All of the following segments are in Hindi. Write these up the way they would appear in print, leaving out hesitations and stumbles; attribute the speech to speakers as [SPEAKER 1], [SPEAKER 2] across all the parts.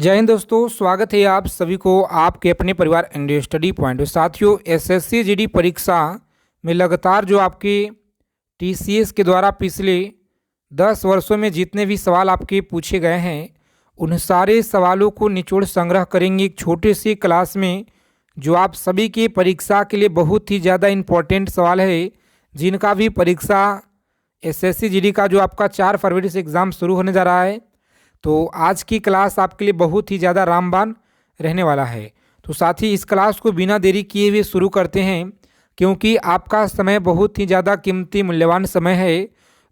[SPEAKER 1] जय हिंद दोस्तों, स्वागत है आप सभी को आपके अपने परिवार इंडिया स्टडी पॉइंट। साथियों, एसएससी जीडी परीक्षा में लगातार जो आपके टीसीएस के द्वारा पिछले 10 वर्षों में जितने भी सवाल आपके पूछे गए हैं, उन सारे सवालों को निचोड़ संग्रह करेंगे एक छोटे सी क्लास में, जो आप सभी की परीक्षा के लिए बहुत ही ज़्यादा इम्पोर्टेंट सवाल है। जिनका भी परीक्षा एसएससी जीडी का जो आपका 4 फरवरी से एग्ज़ाम शुरू होने जा रहा है, तो आज की क्लास आपके लिए बहुत ही ज़्यादा रामबान रहने वाला है। तो साथ ही इस क्लास को बिना देरी किए हुए शुरू करते हैं, क्योंकि आपका समय बहुत ही ज़्यादा कीमती मूल्यवान समय है।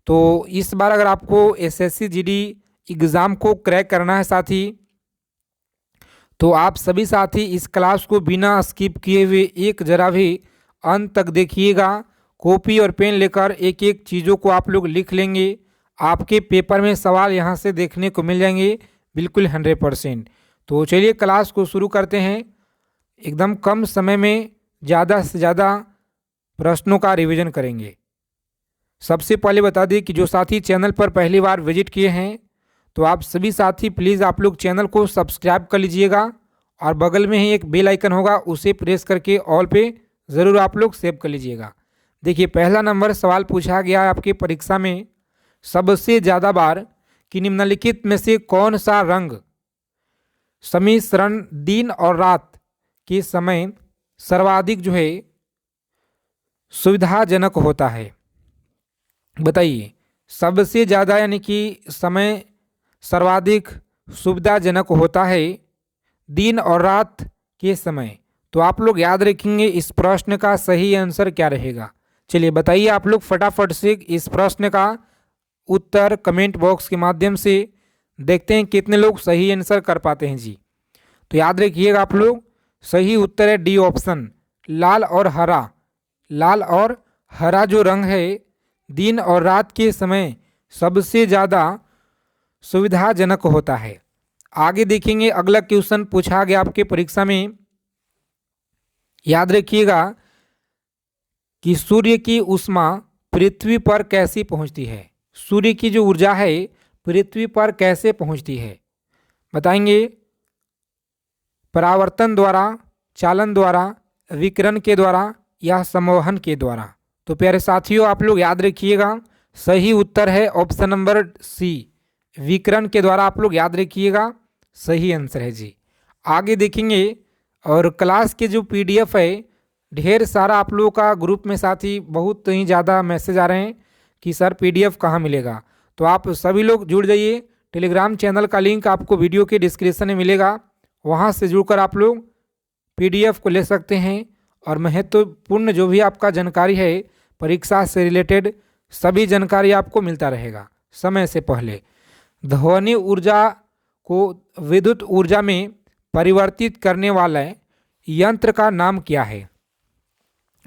[SPEAKER 1] तो इस बार अगर आपको एसएससी जीडी एग्ज़ाम को क्रैक करना है साथी, तो आप सभी साथी इस क्लास को बिना स्किप किए हुए एक जरा भी अंत तक देखिएगा। कॉपी और पेन लेकर एक एक चीज़ों को आप लोग लिख लेंगे। आपके पेपर में सवाल यहाँ से देखने को मिल जाएंगे बिल्कुल 100%। तो चलिए क्लास को शुरू करते हैं। एकदम कम समय में ज़्यादा से ज़्यादा प्रश्नों का रिवीजन करेंगे। सबसे पहले बता दें कि जो साथी चैनल पर पहली बार विजिट किए हैं, तो आप सभी साथी प्लीज़ आप लोग चैनल को सब्सक्राइब कर लीजिएगा और बगल में ही एक बेल आइकन होगा, उसे प्रेस करके ऑल पे ज़रूर आप लोग सेव कर लीजिएगा। देखिए, पहला नंबर सवाल पूछा गया है आपकी परीक्षा में, सबसे ज़्यादा बार कि निम्नलिखित में से कौन सा रंग समीकरण दिन और रात के समय सर्वाधिक जो है सुविधाजनक होता है? बताइए, सबसे ज़्यादा यानी कि समय सर्वाधिक सुविधाजनक होता है दिन और रात के समय। तो आप लोग याद रखेंगे इस प्रश्न का सही आंसर क्या रहेगा। चलिए बताइए आप लोग फटाफट से इस प्रश्न का उत्तर कमेंट बॉक्स के माध्यम से। देखते हैं कितने लोग सही आंसर कर पाते हैं जी। तो याद रखिएगा आप लोग, सही उत्तर है डी ऑप्शन, लाल और हरा। लाल और हरा जो रंग है दिन और रात के समय सबसे ज़्यादा सुविधाजनक होता है। आगे देखेंगे, अगला क्वेश्चन पूछा गया आपके परीक्षा में। याद रखिएगा कि सूर्य की ऊष्मा पृथ्वी पर कैसी पहुंचती है? सूर्य की जो ऊर्जा है पृथ्वी पर कैसे पहुंचती है? बताएंगे, परावर्तन द्वारा, चालन द्वारा, विकिरण के द्वारा या संवहन के द्वारा? तो प्यारे साथियों आप लोग याद रखिएगा, सही उत्तर है ऑप्शन नंबर सी, विकिरण के द्वारा। आप लोग याद रखिएगा, सही आंसर है जी। आगे देखेंगे, और क्लास के जो पीडीएफ है, ढेर सारा आप लोगों का ग्रुप में साथी बहुत ही ज़्यादा मैसेज आ रहे हैं कि सर पीडीएफ कहाँ मिलेगा। तो आप सभी लोग जुड़ जाइए। टेलीग्राम चैनल का लिंक आपको वीडियो के डिस्क्रिप्शन में मिलेगा, वहाँ से जुड़कर आप लोग पीडीएफ को ले सकते हैं। और महत्वपूर्ण जो भी आपका जानकारी है परीक्षा से रिलेटेड, सभी जानकारी आपको मिलता रहेगा समय से पहले। ध्वनि ऊर्जा को विद्युत ऊर्जा में परिवर्तित करने वाला यंत्र का नाम क्या है?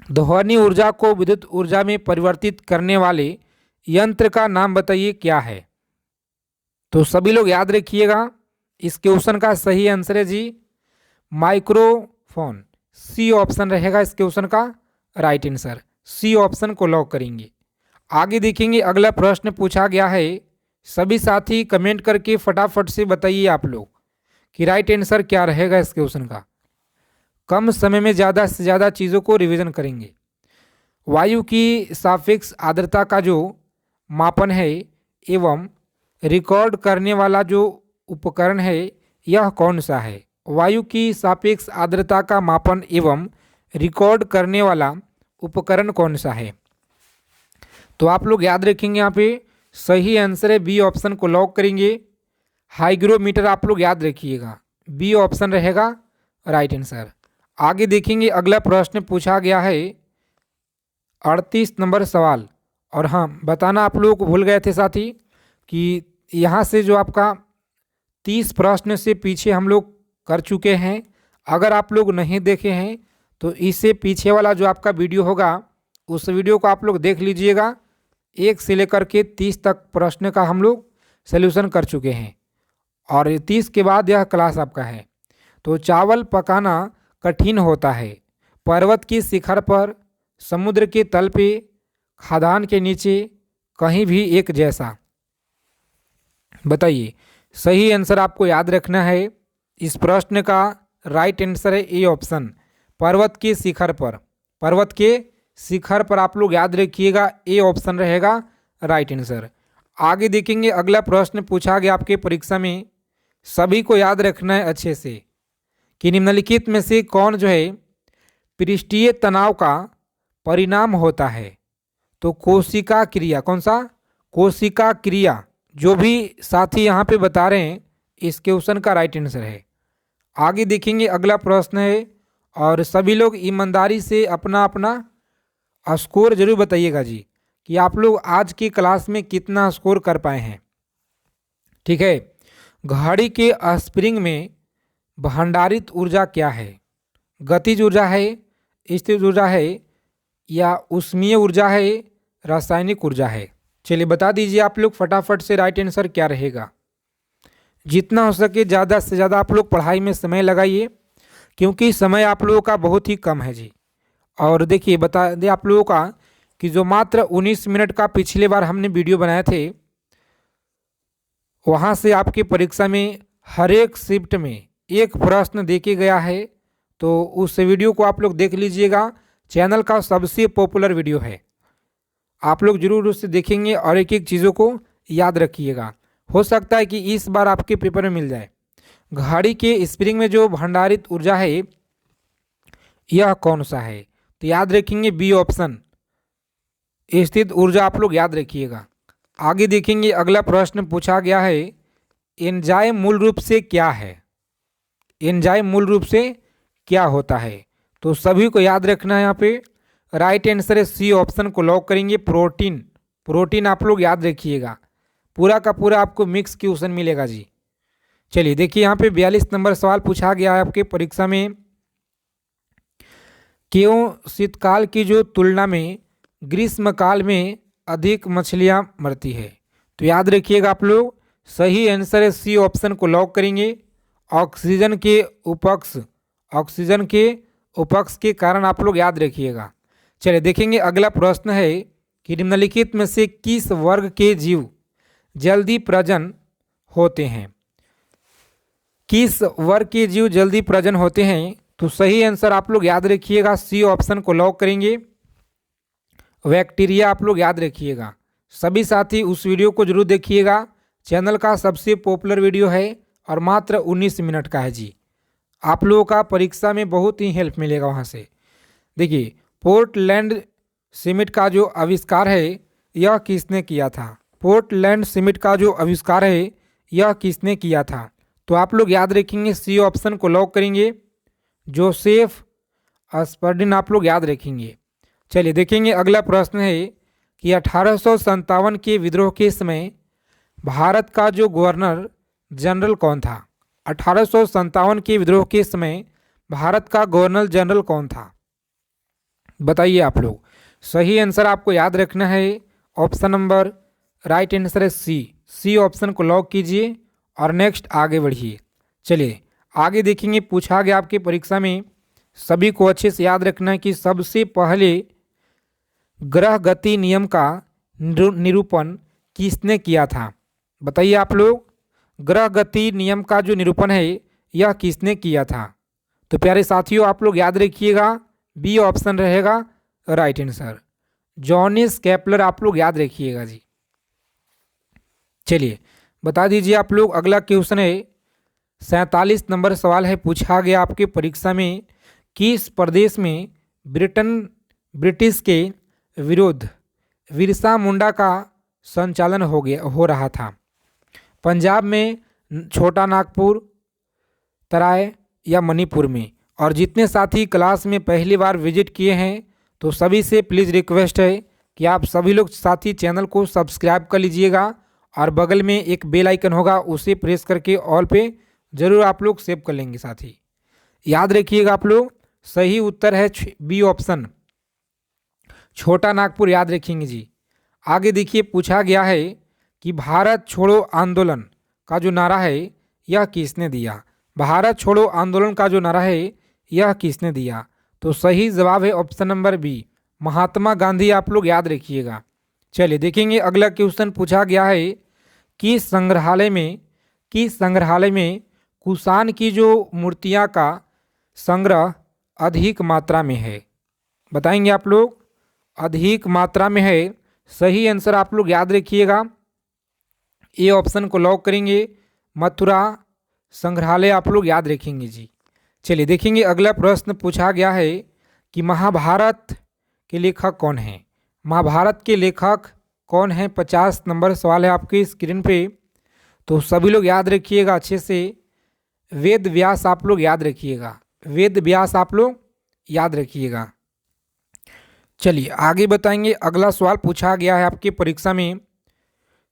[SPEAKER 1] ध्वनि ऊर्जा को विद्युत ऊर्जा में परिवर्तित करने वाले यंत्र का नाम बताइए क्या है? तो सभी लोग याद रखिएगा, इस क्वेश्चन का सही आंसर है जी माइक्रोफोन। सी ऑप्शन रहेगा इस क्वेश्चन का राइट आंसर। सी ऑप्शन को लॉक करेंगे। आगे देखेंगे, अगला प्रश्न पूछा गया है। सभी साथी कमेंट करके फटाफट से बताइए आप लोग कि राइट आंसर क्या रहेगा इस क्वेश्चन का। कम समय में ज़्यादा से ज़्यादा चीज़ों को रिवीजन करेंगे। वायु की सापेक्ष आर्द्रता का जो मापन है एवं रिकॉर्ड करने वाला जो उपकरण है, यह कौन सा है? वायु की सापेक्ष आर्द्रता का मापन एवं रिकॉर्ड करने वाला उपकरण कौन सा है? तो आप लोग याद रखेंगे, यहाँ पे सही आंसर है बी ऑप्शन को लॉक करेंगे। हाइग्रोमीटर आप लोग याद रखिएगा, बी ऑप्शन रहेगा राइट आंसर। आगे देखेंगे, अगला प्रश्न पूछा गया है 38 नंबर सवाल। और हाँ, बताना आप लोग को भूल गए थे साथी कि यहाँ से जो आपका 30 प्रश्न से पीछे हम लोग कर चुके हैं। अगर आप लोग नहीं देखे हैं तो इससे पीछे वाला जो आपका वीडियो होगा, उस वीडियो को आप लोग देख लीजिएगा। 1 से लेकर के 30 तक प्रश्न का हम लोग सल्यूशन कर चुके हैं, और 30 के बाद यह क्लास आपका है। तो चावल पकाना कठिन होता है पर्वत की शिखर पर, समुद्र के तल पे, खदान के नीचे, कहीं भी एक जैसा? बताइए, सही आंसर आपको याद रखना है इस प्रश्न का राइट आंसर है ए ऑप्शन, पर्वत के शिखर पर। पर्वत के शिखर पर आप लोग याद रखिएगा, ए ऑप्शन रहेगा राइट आंसर। आगे देखेंगे, अगला प्रश्न पूछा गया आपके परीक्षा में, सभी को याद रखना है अच्छे से, कि निम्नलिखित में से कौन जो है पृष्ठीय तनाव का परिणाम होता है। तो कोशिका क्रिया, कौन सा? कोशिका क्रिया। जो भी साथी यहाँ पे बता रहे हैं इस क्वेश्चन का राइट आंसर है। आगे देखेंगे, अगला प्रश्न है, और सभी लोग ईमानदारी से अपना अपना स्कोर जरूर बताइएगा जी, कि आप लोग आज की क्लास में कितना स्कोर कर पाए हैं। ठीक है, घड़ी के स्प्रिंग में भंडारित ऊर्जा क्या है? गतिज ऊर्जा है, स्थिर ऊर्जा है, या ऊष्मीय ऊर्जा है, रासायनिक ऊर्जा है? चलिए बता दीजिए आप लोग फटाफट से, राइट आंसर क्या रहेगा। जितना हो सके ज़्यादा से ज़्यादा आप लोग पढ़ाई में समय लगाइए, क्योंकि समय आप लोगों का बहुत ही कम है जी। और देखिए बता दें आप लोगों का कि जो मात्र 19 मिनट का पिछले बार हमने वीडियो बनाए थे, वहाँ से आपकी परीक्षा में हर एक शिफ्ट में एक प्रश्न देके गया है। तो उस वीडियो को आप लोग देख लीजिएगा, चैनल का सबसे पॉपुलर वीडियो है, आप लोग जरूर उससे देखेंगे और एक एक चीज़ों को याद रखिएगा। हो सकता है कि इस बार आपके पेपर में मिल जाए। घड़ी के स्प्रिंग में जो भंडारित ऊर्जा है यह कौन सा है? तो याद रखेंगे बी ऑप्शन, स्थित ऊर्जा आप लोग याद रखिएगा। आगे देखेंगे, अगला प्रश्न पूछा गया है, एंजाइम मूल रूप से क्या है? एंजाइम मूल रूप से क्या होता है? तो सभी को याद रखना है, यहाँ पे राइट आंसर है सी ऑप्शन को लॉक करेंगे, प्रोटीन। प्रोटीन आप लोग याद रखिएगा, पूरा का पूरा आपको मिक्स क्वेश्चन मिलेगा जी। चलिए देखिए, यहाँ पे 42 नंबर सवाल पूछा गया है आपके परीक्षा में, क्यों शीतकाल की जो तुलना में ग्रीष्मकाल में अधिक मछलियाँ मरती है? तो याद रखिएगा आप लोग, सही आंसर है सी ऑप्शन को लॉक करेंगे, ऑक्सीजन के उपक्ष, ऑक्सीजन के उपक्ष के कारण आप लोग याद रखिएगा। चलिए देखेंगे, अगला प्रश्न है कि निम्नलिखित में से किस वर्ग के जीव जल्दी प्रजन होते हैं? किस वर्ग के जीव जल्दी प्रजन होते हैं? तो सही आंसर आप लोग याद रखिएगा, सी ऑप्शन को लॉक करेंगे, बैक्टीरिया आप लोग याद रखिएगा। सभी साथी उस वीडियो को जरूर देखिएगा, चैनल का सबसे पॉपुलर वीडियो है और मात्र 19 मिनट का है जी। आप लोगों का परीक्षा में बहुत ही हेल्प मिलेगा वहाँ से। देखिए, पोर्टलैंड सीमेंट का जो आविष्कार है यह किसने किया था? पोर्टलैंड सीमेंट का जो आविष्कार है यह किसने किया था? तो आप लोग याद रखेंगे, सी ऑप्शन को लॉक करेंगे, जोसेफ स्पर्डिन आप लोग याद रखेंगे। चलिए देखेंगे, अगला प्रश्न है कि 1857 के विद्रोह के समय भारत का जो गवर्नर जनरल कौन था? 1857 के विद्रोह के समय भारत का गवर्नर जनरल कौन था? बताइए आप लोग। सही आंसर आपको याद रखना है, ऑप्शन नंबर राइट आंसर है सी ऑप्शन को लॉक कीजिए और नेक्स्ट आगे बढ़िए। चलिए आगे देखेंगे, पूछा गया आपके परीक्षा में, सभी को अच्छे से याद रखना है कि सबसे पहले ग्रह गति नियम का निरूपण किसने किया था? बताइए आप लोग, ग्रह गति नियम का जो निरूपण है यह किसने किया था? तो प्यारे साथियों आप लोग याद रखिएगा, बी ऑप्शन रहेगा राइट आंसर, जॉनिस केपलर आप लोग याद रखिएगा जी। चलिए बता दीजिए आप लोग, अगला क्वेश्चन है 47 नंबर सवाल है, पूछा गया आपके परीक्षा में, किस प्रदेश में ब्रिटिश के विरुद्ध बिरसा मुंडा का संचालन हो रहा था? पंजाब में, छोटा नागपुर, तराई या मणिपुर में? और जितने साथी क्लास में पहली बार विजिट किए हैं तो सभी से प्लीज़ रिक्वेस्ट है कि आप सभी लोग साथी चैनल को सब्सक्राइब कर लीजिएगा और बगल में एक बेल आइकन होगा उसे प्रेस करके ऑल पे ज़रूर आप लोग सेव कर लेंगे। साथी याद रखिएगा आप लोग, सही उत्तर है बी ऑप्शन, छोटा नागपुर याद रखेंगे जी। आगे देखिए, पूछा गया है कि भारत छोड़ो आंदोलन का जो नारा है यह किसने दिया? भारत छोड़ो आंदोलन का जो नारा है यह किसने दिया? तो सही जवाब है option number B, Mahatma Gandhi आप लोग याद रखिएगा। चलिए देखेंगे, अगला क्वेश्चन पूछा गया है कि संग्रहालय में कुषाण की जो मूर्तियां का संग्रह अधिक मात्रा में है? बताएंगे आप लोग, अधिक मात्रा में है। सही आंसर आप लोग याद रखिएगा, ए ऑप्शन को लॉक करेंगे, मथुरा संग्रहालय आप लोग याद रखेंगे जी। चलिए देखेंगे, अगला प्रश्न पूछा गया है कि महाभारत के लेखक कौन हैं? महाभारत के लेखक कौन हैं? 50 नंबर सवाल है आपकी स्क्रीन पे, तो सभी लोग याद रखिएगा अच्छे से। वेद व्यास आप लोग याद रखिएगा, वेद व्यास आप लोग याद रखिएगा। चलिए आगे बताएंगे, अगला सवाल पूछा गया है आपकी परीक्षा में,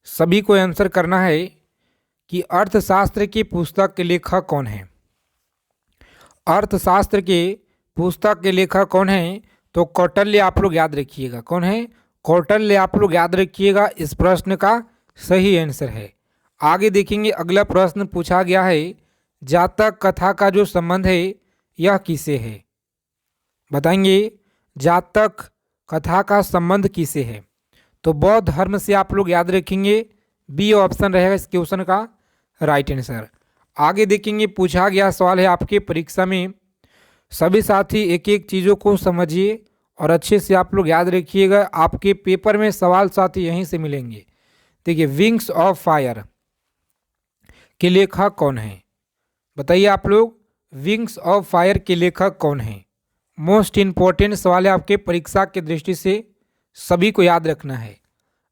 [SPEAKER 1] सभी को आंसर करना है कि अर्थशास्त्र की पुस्तक के लेखक कौन हैं? अर्थशास्त्र के पुस्तक के लेखक कौन हैं? तो कौटिल्य आप लोग याद रखिएगा। कौन है? कौटिल्य आप लोग याद रखिएगा, इस प्रश्न का सही आंसर है। आगे देखेंगे, अगला प्रश्न पूछा गया है, जातक कथा का जो संबंध है यह किसे है? बताएंगे, जातक कथा का संबंध किसे है? तो बौद्ध धर्म से आप लोग याद रखेंगे, बी ऑप्शन रहेगा इस क्वेश्चन का राइट आंसर। आगे देखेंगे, पूछा गया सवाल है आपके परीक्षा में, सभी साथी एक एक चीज़ों को समझिए और अच्छे से आप लोग याद रखिएगा, आपके पेपर में सवाल साथी यहीं से मिलेंगे। देखिए, विंग्स ऑफ फायर के लेखक कौन हैं? बताइए आप लोग, विंग्स ऑफ फायर के लेखक कौन हैं? मोस्ट इम्पोर्टेंट सवाल है आपके परीक्षा की दृष्टि से, सभी को याद रखना है।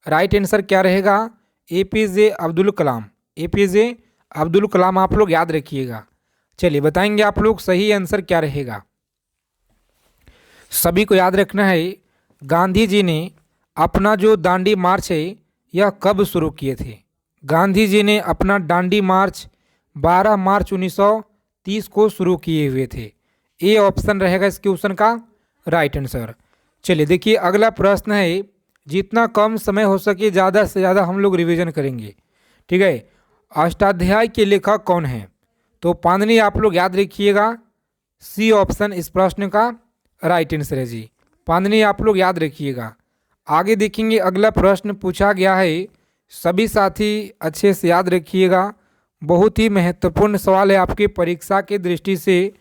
[SPEAKER 1] राइट आंसर क्या रहेगा? एपीजे अब्दुल कलाम, एपीजे अब्दुल कलाम आप लोग याद रखिएगा। चलिए बताएंगे आप लोग, सही आंसर क्या रहेगा? सभी को याद रखना है, गांधी जी ने अपना जो दांडी मार्च है यह कब शुरू किए थे? गांधी जी ने अपना दांडी मार्च 12 मार्च 1930 को शुरू किए हुए थे। ए ऑप्शन रहेगा इस क्वेश्चन का राइट आंसर। चलिए देखिए, अगला प्रश्न है, जितना कम समय हो सके ज़्यादा से ज़्यादा हम लोग रिवीजन करेंगे, ठीक है। अष्टाध्याय के लेखक कौन हैं? तो पाणिनि आप लोग याद रखिएगा, सी ऑप्शन इस प्रश्न का राइट आंसर है जी, पाणिनि आप लोग याद रखिएगा। आगे देखेंगे, अगला प्रश्न पूछा गया है, सभी साथी अच्छे से याद रखिएगा, बहुत ही महत्वपूर्ण सवाल है आपके परीक्षा की दृष्टि से,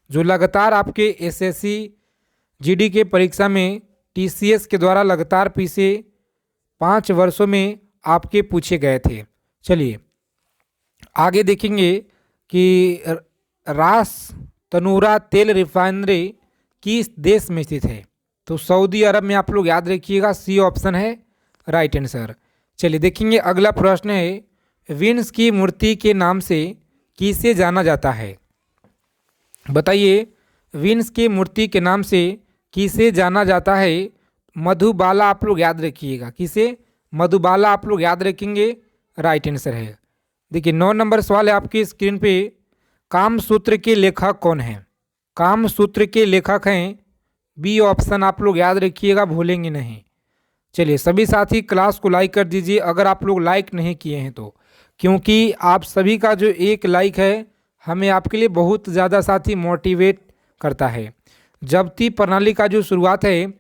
[SPEAKER 1] जो लगातार आपके एसएससी जीडी के परीक्षा में टीसीएस के द्वारा लगातार पिछले 5 वर्षों में आपके पूछे गए थे। चलिए आगे देखेंगे कि रास तनूरा तेल रिफाइनरी किस देश में स्थित है? तो सऊदी अरब में आप लोग याद रखिएगा, सी ऑप्शन है राइट आंसर। चलिए देखेंगे, अगला प्रश्न है, विंस की मूर्ति के नाम से किसे जाना जाता है? बताइए, विंस की मूर्ति के नाम से किसे जाना जाता है? मधुबाला आप लोग याद रखिएगा, किसे? मधुबाला आप लोग याद रखेंगे, राइट आंसर है। देखिए 9 नंबर सवाल है आपकी स्क्रीन पे, कामसूत्र के लेखक कौन हैं? कामसूत्र के लेखक हैं, बी ऑप्शन आप लोग याद रखिएगा, भूलेंगे नहीं। चलिए सभी साथी क्लास को लाइक कर दीजिए अगर आप लोग लाइक नहीं किए हैं तो, क्योंकि आप सभी का जो एक लाइक है हमें आपके लिए बहुत ज़्यादा साथी मोटिवेट करता है। जब्ती प्रणाली का जो शुरुआत है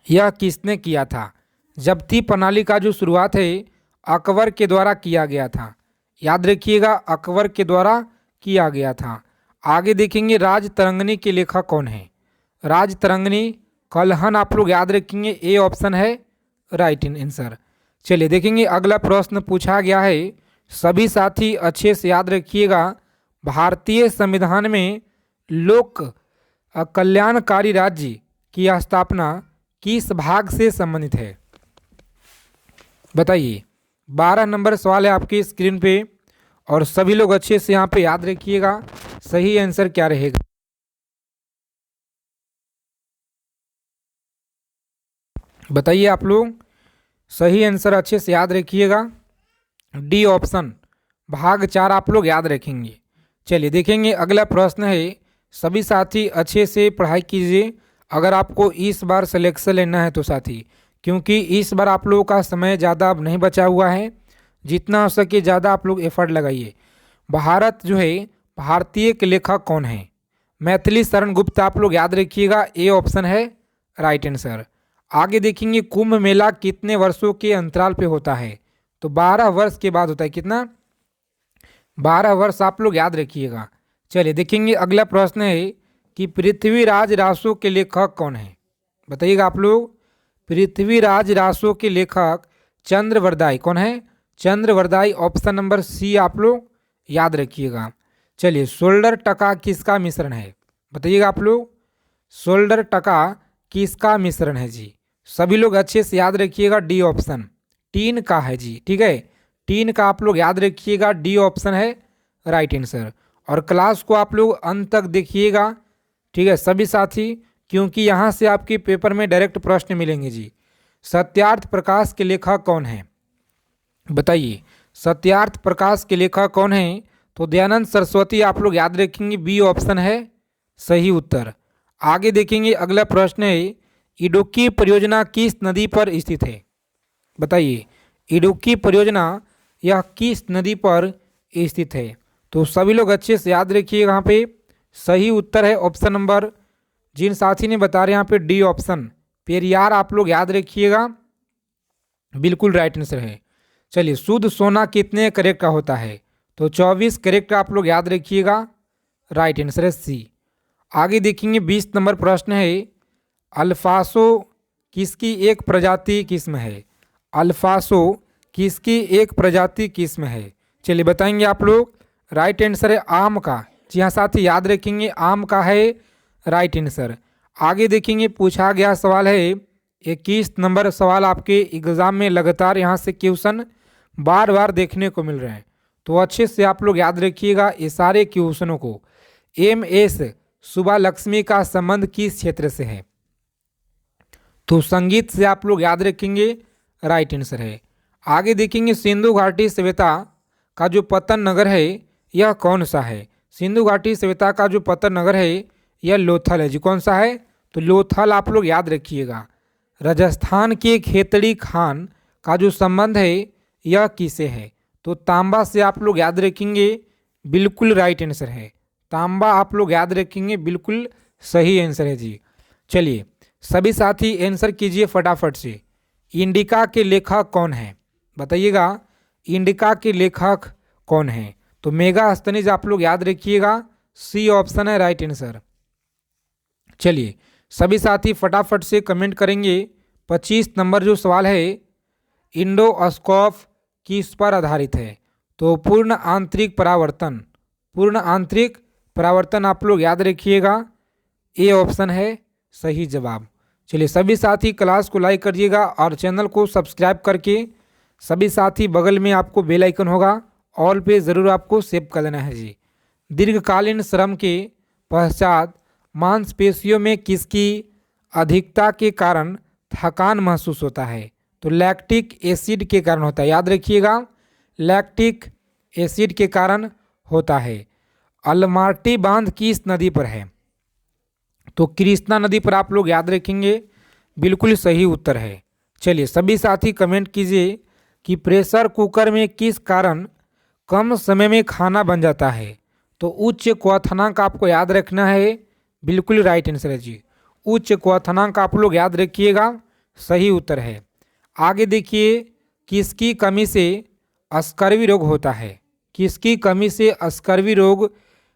[SPEAKER 1] यह किसने किया था? जब्ती प्रणाली का जो शुरुआत है अकबर के द्वारा किया गया था, याद रखिएगा, अकबर के द्वारा किया गया था। आगे देखेंगे, राजतरंगिणी के लेखक कौन है? राजतरंगिणी कल्हण आप लोग याद रखेंगे, ए ऑप्शन है राइट आंसर। चलिए देखेंगे, अगला प्रश्न पूछा गया है, सभी साथी अच्छे से याद रखिएगा, भारतीय संविधान में लोक कल्याणकारी राज्य की स्थापना किस भाग से संबंधित है? बताइए, 12 नंबर सवाल है आपकी स्क्रीन पे और सभी लोग अच्छे से यहाँ पे याद रखिएगा, सही आंसर क्या रहेगा? बताइए आप लोग, सही आंसर अच्छे से याद रखिएगा, डी ऑप्शन भाग 4 आप लोग याद रखेंगे। चलिए देखेंगे, अगला प्रश्न है, सभी साथी अच्छे से पढ़ाई कीजिए अगर आपको इस बार सिलेक्शन लेना है तो साथी, क्योंकि इस बार आप लोगों का समय ज़्यादा अब नहीं बचा हुआ है, जितना हो सके ज़्यादा आप लोग एफर्ट लगाइए। भारत जो है, भारतीय के लेखक कौन है? मैथिली शरण गुप्त आप लोग याद रखिएगा, ए ऑप्शन है राइट आंसर। आगे देखेंगे, कुंभ मेला कितने वर्षों के अंतराल पे होता है? तो 12 वर्ष के बाद होता है, कितना? 12 वर्ष आप लोग याद रखिएगा। चलिए देखेंगे अगला प्रश्न है कि पृथ्वीराज रासो के लेखक कौन है। बताइएगा आप लोग। पृथ्वीराज रासो के लेखक चंद्रवरदाई कौन है? चंद्रवरदाई, ऑप्शन नंबर सी आप लोग याद रखिएगा। चलिए शोल्डर टका किसका मिश्रण है? बताइएगा आप लोग। शोल्डर टका किसका मिश्रण है जी? सभी लोग अच्छे से याद रखिएगा, डी ऑप्शन टीन का है जी। ठीक है, टीन का आप लोग याद रखिएगा, डी ऑप्शन है राइट आंसर। और क्लास को आप लोग अंत तक देखिएगा, ठीक है सभी साथी, क्योंकि यहाँ से आपके पेपर में डायरेक्ट प्रश्न मिलेंगे जी। सत्यार्थ प्रकाश के लेखक कौन है? बताइए, सत्यार्थ प्रकाश के लेखक कौन है? तो दयानंद सरस्वती आप लोग याद रखेंगे, बी ऑप्शन है सही उत्तर। आगे देखेंगे अगला प्रश्न है, इडुक्की परियोजना किस नदी पर स्थित है? बताइए, इडुक्की परियोजना यह किस नदी पर स्थित है? तो सभी लोग अच्छे से याद रखिए, यहाँ पे सही उत्तर है ऑप्शन नंबर, जिन साथी ने बता रहे हैं यहाँ पे डी ऑप्शन पेरियार आप लोग याद रखिएगा, बिल्कुल राइट आंसर है। चलिए, शुद्ध सोना कितने कैरेट का होता है? तो 24 कैरेट का आप लोग याद रखिएगा, राइट आंसर है सी। आगे देखेंगे 20 नंबर प्रश्न है, अल्फासो किसकी एक प्रजाति किस्म है? अल्फासो किसकी एक प्रजाति किस्म है? चलिए बताएंगे आप लोग। राइट आंसर है आम का। जी हाँ साथी, याद रखेंगे आम का है राइट आंसर। आगे देखेंगे पूछा गया सवाल है 21 नंबर सवाल आपके एग्जाम में लगातार यहाँ से क्वेश्चन बार बार देखने को मिल रहे हैं, तो अच्छे से आप लोग याद रखिएगा ये सारे क्वेश्चनों को। MS सुब्बालक्ष्मी का संबंध किस क्षेत्र से है? तो संगीत से आप लोग याद रखेंगे, राइट आंसर है। आगे देखेंगे सिंधु घाटी सभ्यता का जो पतन नगर है यह कौन सा है? सिंधु घाटी सभ्यता का जो पतन नगर है यह लोथल है जी। कौन सा है? तो लोथल आप लोग याद रखिएगा। राजस्थान के खेतड़ी खान का जो संबंध है यह किसे है? तो तांबा से आप लोग याद रखेंगे, बिल्कुल राइट आंसर है। तांबा आप लोग याद रखेंगे, बिल्कुल सही आंसर है जी। चलिए सभी साथी आंसर कीजिए फटाफट से। इंडिका के लेखक कौन है? बताइएगा, इंडिका के लेखक कौन है? तो मेगास्थनीज आप लोग याद रखिएगा, सी ऑप्शन है राइट आंसर। चलिए सभी साथी फटाफट से कमेंट करेंगे। 25 नंबर जो सवाल है, इंडोस्कोप किस पर आधारित है? तो पूर्ण आंतरिक परावर्तन, पूर्ण आंतरिक परावर्तन आप लोग याद रखिएगा, ए ऑप्शन है सही जवाब। चलिए सभी साथी क्लास को लाइक करिएगा और चैनल को सब्सक्राइब करके सभी साथी बगल में आपको बेल आइकन होगा, ऑल पे ज़रूर आपको सेव कर लेना है जी। दीर्घकालीन श्रम के पश्चात मांसपेशियों में किसकी अधिकता के कारण थकान महसूस होता है? तो लैक्टिक एसिड के कारण होता है, याद रखिएगा, लैक्टिक एसिड के कारण होता है। अलमाटी बांध किस नदी पर है? तो कृष्णा नदी पर आप लोग याद रखेंगे, बिल्कुल सही उत्तर है। चलिए सभी साथी कमेंट कीजिए कि प्रेशर कुकर में किस कारण कम समय में खाना बन जाता है? तो उच्च क्वथनांक आपको याद रखना है, बिल्कुल राइट आंसर है जी। उच्च क्वथनांक आप लोग याद रखिएगा, सही उत्तर है। आगे देखिए, किसकी कमी से स्कर्वी रोग होता है? किसकी कमी से स्कर्वी रोग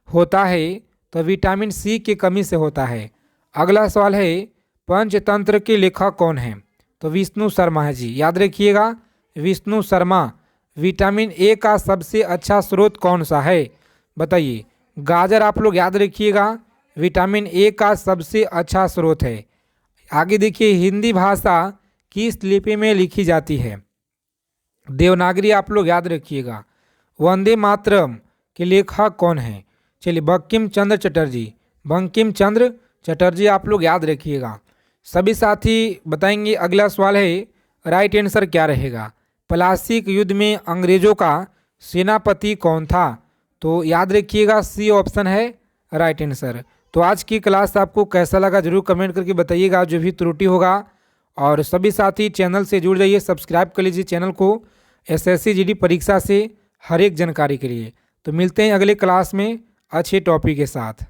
[SPEAKER 1] होता है? तो विटामिन सी की कमी से होता है। अगला सवाल है, पंचतंत्र के लेखक कौन है? तो विष्णु शर्मा है जी, याद रखिएगा, विष्णु शर्मा। विटामिन ए का सबसे अच्छा स्रोत कौन सा है? बताइए, गाजर आप लोग याद रखिएगा, विटामिन ए का सबसे अच्छा स्रोत है। आगे देखिए, हिंदी भाषा किस लिपि में लिखी जाती है? देवनागरी आप लोग याद रखिएगा। वंदे मातरम के लेखक कौन है? चलिए बंकिम चंद्र चटर्जी, बंकिम चंद्र चटर्जी आप लोग याद रखिएगा। सभी साथी बताएंगे अगला सवाल है, राइट आंसर क्या रहेगा? प्लासीक युद्ध में अंग्रेजों का सेनापति कौन था? तो याद रखिएगा, सी ऑप्शन है राइट आंसर। तो आज की क्लास आपको कैसा लगा जरूर कमेंट करके बताइएगा, जो भी त्रुटि होगा। और सभी साथी चैनल से जुड़ जाइए, सब्सक्राइब कर लीजिए चैनल को SSC GD परीक्षा से हर एक जानकारी के लिए। तो मिलते हैं अगले क्लास में अच्छे टॉपिक के साथ।